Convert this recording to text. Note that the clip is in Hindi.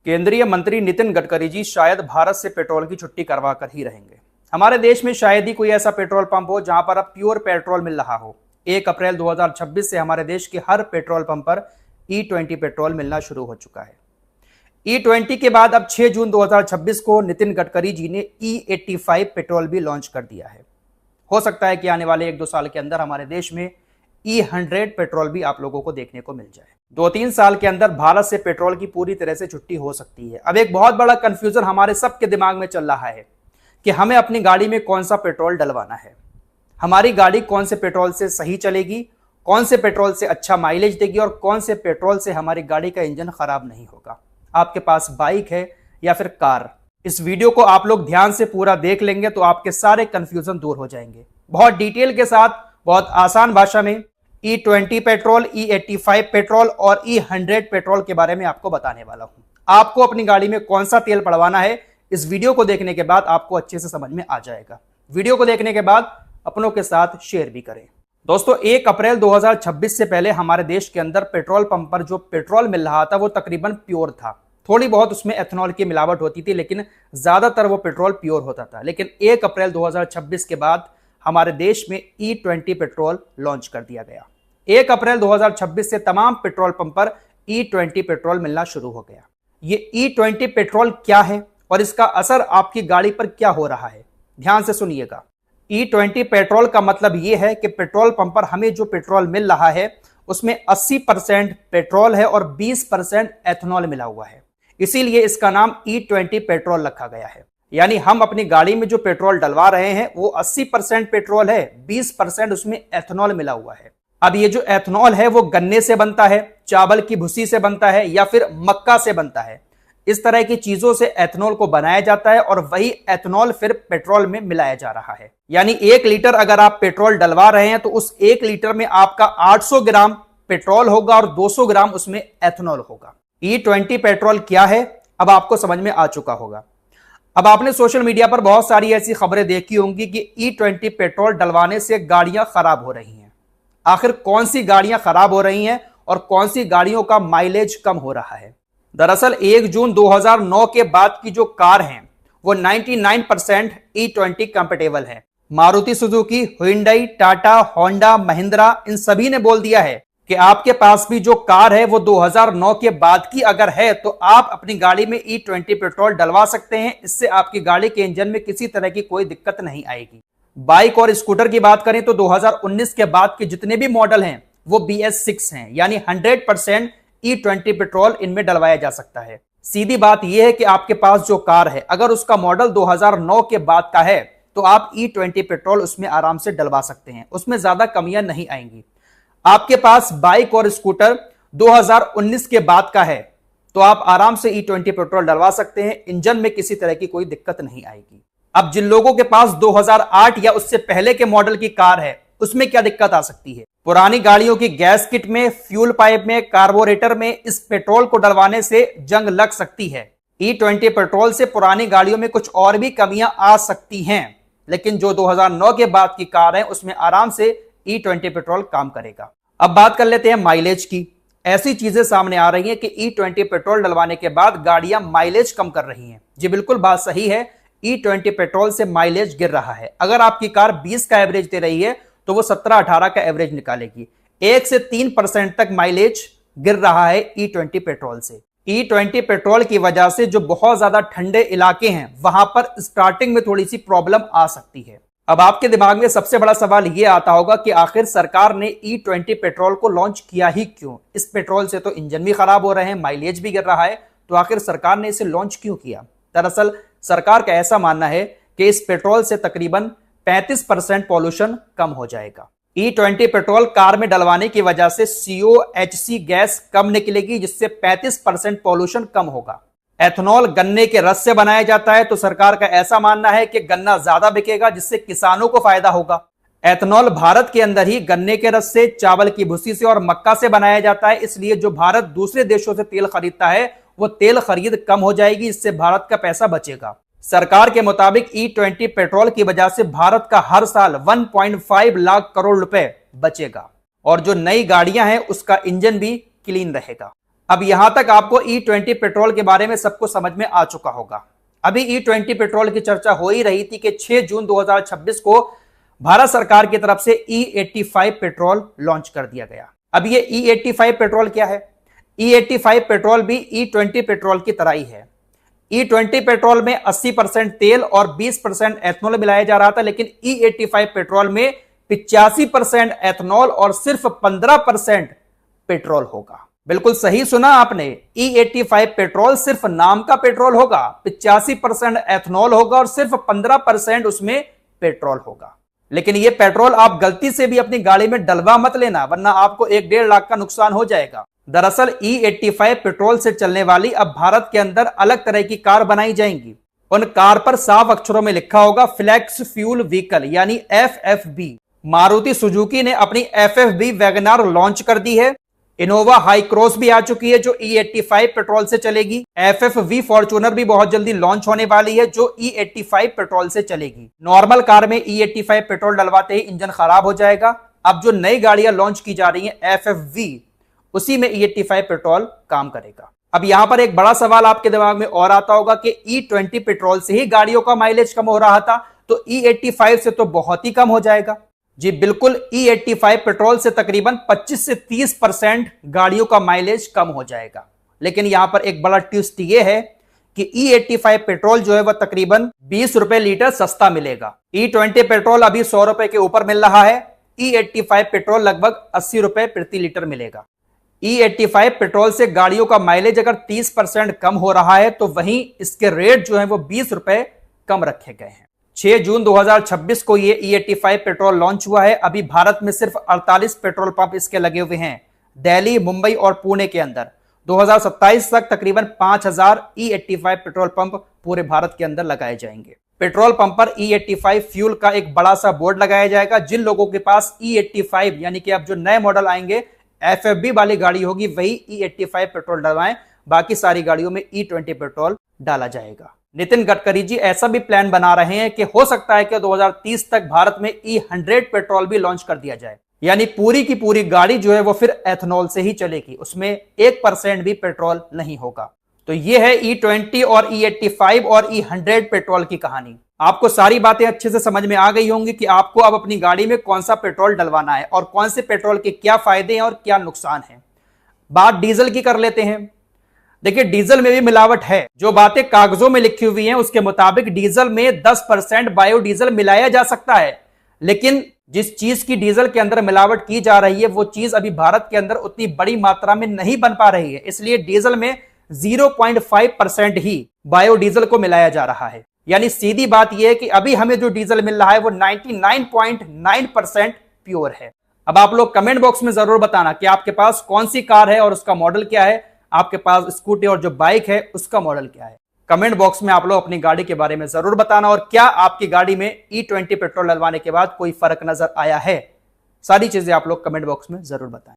केंद्रीय मंत्री नितिन गडकरी जी शायद भारत से पेट्रोल की छुट्टी करवा कर ही रहेंगे। हमारे देश में शायद ही कोई ऐसा पेट्रोल पंप हो जहां पर अब प्योर पेट्रोल मिल रहा हो। 1 अप्रैल 2026 से हमारे देश के हर पेट्रोल पंप पर E20 पेट्रोल मिलना शुरू हो चुका है। E20 के बाद अब 6 जून 2026 को नितिन गडकरी जी ने E85 पेट्रोल भी लॉन्च कर दिया है। हो सकता है कि आने वाले 1-2 साल के अंदर हमारे देश में E100 पेट्रोल भी आप लोगों को देखने को मिल जाए। 2-3 साल के अंदर भारत से पेट्रोल की पूरी तरह से छुट्टी हो सकती है। अब एक बहुत बड़ा कंफ्यूजन हमारे सबके दिमाग में चल रहा है कि हमें अपनी गाड़ी में कौन सा पेट्रोल डलवाना है, हमारी गाड़ी कौन से पेट्रोल से सही चलेगी, कौन से पेट्रोल से अच्छा माइलेज देगी और कौन से पेट्रोल से हमारी गाड़ी का इंजन खराब नहीं होगा। आपके पास बाइक है या फिर कार, इस वीडियो को आप लोग ध्यान से पूरा देख लेंगे तो आपके सारे कंफ्यूजन दूर हो जाएंगे। बहुत डिटेल के साथ, बहुत आसान भाषा में E20 पेट्रोल, E85 पेट्रोल और E100 पेट्रोल के बारे में आपको बताने वाला हूं। आपको अपनी गाड़ी में कौन सा तेल पड़वाना है, इस वीडियो को देखने के बाद आपको अच्छे से समझ में आ जाएगा। वीडियो को देखने के बाद अपनों के साथ शेयर भी करें। दोस्तों, 1 अप्रैल 2026 से पहले हमारे देश के अंदर पेट्रोल पंप पर जो पेट्रोल मिल रहा था वो तकरीबन प्योर था। थोड़ी बहुत उसमें एथेनॉल की मिलावट होती थी, लेकिन ज्यादातर वो पेट्रोल प्योर होता था। लेकिन 1 अप्रैल 2026 के बाद हमारे देश में E20 पेट्रोल लॉन्च कर दिया गया। 1 अप्रैल 2026 से तमाम पेट्रोल पंप पर E20 पेट्रोल मिलना शुरू हो गया। ये E20 पेट्रोल क्या है और इसका असर आपकी गाड़ी पर क्या हो रहा है, ध्यान से सुनिएगा। E20 पेट्रोल का मतलब यह है कि पेट्रोल पंप पर हमें जो पेट्रोल मिल रहा है उसमें 80% पेट्रोल है और 20% एथेनॉल मिला हुआ है, इसीलिए इसका नाम E20 पेट्रोल रखा गया है। यानी हम अपनी गाड़ी में जो पेट्रोल डलवा रहे हैं वो 80% पेट्रोल है, 20% उसमें एथेनॉल मिला हुआ है। अब ये जो एथेनॉल है वो गन्ने से बनता है, चावल की भूसी से बनता है या फिर मक्का से बनता है। इस तरह की चीजों से एथेनॉल को बनाया जाता है और वही एथेनॉल फिर पेट्रोल में मिलाया जा रहा है। यानी 1 लीटर अगर आप पेट्रोल डलवा रहे हैं तो उस 1 लीटर में आपका 800 ग्राम पेट्रोल होगा और 200 ग्राम उसमें एथेनॉल होगा। E20 पेट्रोल क्या है अब आपको समझ में आ चुका होगा। अब आपने सोशल मीडिया पर बहुत सारी ऐसी खबरें देखी होंगी कि E20 पेट्रोल डलवाने से गाड़ियां खराब हो रही हैं। आखिर कौन सी गाड़ियां खराब हो रही हैं और कौन सी गाड़ियों का माइलेज कम हो रहा है? दरअसल 1 जून 2009 के बाद की जो कार हैं वो 99% E20 कंपैटिबल है। Maruti Suzuki, Hyundai, Tata, Honda, Mahindra, इन सभी ने बोल दिया है कि आपके पास भी जो कार है वो 2009 के बाद की अगर है तो आप अपनी गाड़ी में E20 पेट्रोल डलवा सकते हैं। इससे आपकी गाड़ी के इंजन में किसी तरह की कोई दिक्कत नहीं आएगी। बाइक और स्कूटर की बात करें तो 2019 के बाद के जितने भी मॉडल हैं वो BS6 हैं, यानी 100% E20 पेट्रोल इनमें डलवाया जा सकता है। सीधी बात यह है कि आपके पास जो कार है अगर उसका मॉडल 2009 के बाद का है तो आप E20 पेट्रोल उसमें आराम से डलवा सकते हैं, उसमें ज्यादा कमियां नहीं आएंगी। आपके पास बाइक और स्कूटर 2019 के बाद का है तो आप आराम से E20 पेट्रोल डलवा सकते हैं, इंजन में किसी तरह की कोई दिक्कत नहीं आएगी। अब जिन लोगों के पास 2008 या उससे पहले के मॉडल की कार है उसमें क्या दिक्कत आ सकती है? पुरानी गाड़ियों की गैस किट में, फ्यूल पाइप में, कार्बोरेटर में इस पेट्रोल को डलवाने से जंग लग सकती है। E20 पेट्रोल से पुरानी गाड़ियों में कुछ और भी कमियां आ सकती हैं, लेकिन जो 2009 के बाद की कार है उसमें आराम से E20 पेट्रोल काम करेगा। अब बात कर लेते हैं माइलेज की। ऐसी चीजें सामने आ रही हैं कि E20 पेट्रोल डलवाने के बाद गाड़ियां माइलेज कम कर रही हैं। जी बिल्कुल बात सही है, E20 पेट्रोल से माइलेज गिर रहा है। अगर आपकी कार 20 का एवरेज दे रही है तो वो 17-18 का एवरेज निकालेगी। 1 से 3% तक माइलेज गिर रहा है E20 पेट्रोल से। E20 पेट्रोल की वजह से जो बहुत ज्यादा ठंडे इलाके हैं वहां पर स्टार्टिंग में थोड़ी सी प्रॉब्लम आ सकती है। अब आपके दिमाग में सबसे बड़ा सवाल यह आता होगा कि आखिर सरकार ने E20 पेट्रोल को लॉन्च किया ही क्यों? इस पेट्रोल से तो इंजन भी खराब हो रहे हैं, माइलेज भी गिर रहा है, तो आखिर सरकार ने इसे लॉन्च क्यों किया? दरअसल सरकार का ऐसा मानना है कि इस पेट्रोल से तकरीबन 35% पॉल्यूशन कम हो जाएगा। E20 पेट्रोल कार में डलवाने की वजह से COHC गैस कम निकलेगी, जिससे 35% पॉल्यूशन कम होगा। एथेनॉल गन्ने के रस से बनाया जाता है, तो सरकार का ऐसा मानना है कि गन्ना ज्यादा बिकेगा, जिससे किसानों को फायदा होगा। एथेनॉल भारत के अंदर ही गन्ने के रस से, चावल की भूसी से और मक्का से बनाया जाता है, इसलिए जो भारत दूसरे देशों से तेल खरीदता है वो तेल खरीद कम हो जाएगी, इससे भारत का पैसा बचेगा। सरकार के मुताबिक E20 पेट्रोल की वजह से भारत का हर साल 1.5 लाख करोड़ रुपए बचेगा और जो नई गाड़ियां हैं उसका इंजन भी क्लीन रहेगा। अब यहां तक आपको E20 पेट्रोल के बारे में सबको समझ में आ चुका होगा। अभी E20 पेट्रोल की चर्चा हो ही रही थी कि 6 जून 2026 को भारत सरकार की तरफ से E85 पेट्रोल लॉन्च कर दिया गया। अब ये E85 पेट्रोल क्या है? E85 पेट्रोल भी E20 पेट्रोल की तरह ही है। E20 पेट्रोल में 80% तेल और 20% एथनॉल मिलाया जा रहा था, लेकिन E85 पेट्रोल में 85% एथनॉल और सिर्फ 15% पेट्रोल होगा। बिल्कुल सही सुना आपने, E85 पेट्रोल सिर्फ नाम का पेट्रोल होगा, 85% एथनॉल होगा और सिर्फ 15% उसमें पेट्रोल होगा। लेकिन यह पेट्रोल आप गलती से भी अपनी गाड़ी में डलवा मत लेना, वरना आपको 1-1.5 लाख का नुकसान हो जाएगा। दरअसल E85 पेट्रोल से चलने वाली अब भारत के अंदर अलग तरह की कार बनाई जाएंगी। उन कार पर साफ अक्षरों में लिखा होगा फ्लेक्स फ्यूल व्हीकल यानी FFV। मारुति सुजुकी ने अपनी FFV वैगनार लॉन्च कर दी है। इनोवा हाई क्रॉस भी आ चुकी है जो E85 पेट्रोल से चलेगी। FFV फॉर्च्यूनर भी बहुत जल्दी लॉन्च होने वाली है जो E85 पेट्रोल से चलेगी। नॉर्मल कार में E85 पेट्रोल डलवाते ही इंजन खराब हो जाएगा। अब जो नई गाड़ियां लॉन्च की जा रही हैं FFV, उसी में E85 पेट्रोल काम करेगा। अब यहां पर एक बड़ा सवाल आपके दिमाग में और आता होगा कि E20 पेट्रोल से ही गाड़ियों का माइलेज कम हो रहा था, तो E85 से तो बहुत ही कम हो जाएगा। जी बिल्कुल, E85 पेट्रोल से तकरीबन 25 से 30% गाड़ियों का माइलेज कम हो जाएगा। लेकिन यहां पर एक बड़ा ट्विस्ट ये है कि E85 पेट्रोल जो है वह तकरीबन 20 रुपए लीटर सस्ता मिलेगा। E20 पेट्रोल अभी 100 रुपए के ऊपर मिल रहा है, E85 पेट्रोल लगभग 80 रुपए प्रति लीटर मिलेगा। E85 पेट्रोल से गाड़ियों का माइलेज अगर 30% कम हो रहा है, तो वहीं इसके रेट जो है वो 20 रुपए कम रखे गए हैं। 6 जून 2026 को ये E85 पेट्रोल लॉन्च हुआ है। अभी भारत में सिर्फ 48 पेट्रोल पंप इसके लगे हुए हैं, दिल्ली, मुंबई और पुणे के अंदर। 2027 तक तकरीबन 5000 E85 पेट्रोल पंप पूरे भारत के अंदर लगाए जाएंगे। पेट्रोल पंप पर E85 फ्यूल का एक बड़ा सा बोर्ड लगाया जाएगा। जिन लोगों के पास E85 यानी कि अब जो नए मॉडल आएंगे FFV वाली गाड़ी होगी वही E85 पेट्रोल डलवाएं, बाकी सारी गाड़ियों में E20 पेट्रोल डाला जाएगा। नितिन गडकरी जी ऐसा भी प्लान बना रहे हैं कि हो सकता है कि 2030 तक भारत में E100 पेट्रोल भी लॉन्च कर दिया जाए, यानी पूरी की पूरी गाड़ी जो है वो फिर एथनॉल से ही चलेगी, उसमें 1% भी पेट्रोल नहीं होगा। तो ये है E20 और E85 और E100 पेट्रोल की कहानी। आपको सारी बातें अच्छे से समझ में आ गई होंगी कि आपको अब अपनी गाड़ी में कौन सा पेट्रोल डलवाना है और कौन से पेट्रोल के क्या फायदे हैं और क्या नुकसान है। बात डीजल की कर लेते हैं। देखिए, डीजल में भी मिलावट है। जो बातें कागजों में लिखी हुई हैं उसके मुताबिक डीजल में 10% बायोडीजल मिलाया जा सकता है, लेकिन जिस चीज की डीजल के अंदर मिलावट की जा रही है वो चीज अभी भारत के अंदर उतनी बड़ी मात्रा में नहीं बन पा रही है। इसलिए डीजल में 0.5% ही बायोडीजल को मिलाया जा रहा है। यानी सीधी बात यह है कि अभी हमें जो डीजल मिल रहा है वो 99.9% प्योर है। अब आप लोग कमेंट बॉक्स में जरूर बताना कि आपके पास कौन सी कार है और उसका मॉडल क्या है, आपके पास स्कूटी और जो बाइक है उसका मॉडल क्या है। कमेंट बॉक्स में आप लोग अपनी गाड़ी के बारे में जरूर बताना और क्या आपकी गाड़ी में E20 पेट्रोल डलवाने के बाद कोई फर्क नजर आया है। सारी चीजें आप लोग कमेंट बॉक्स में जरूर बताएं।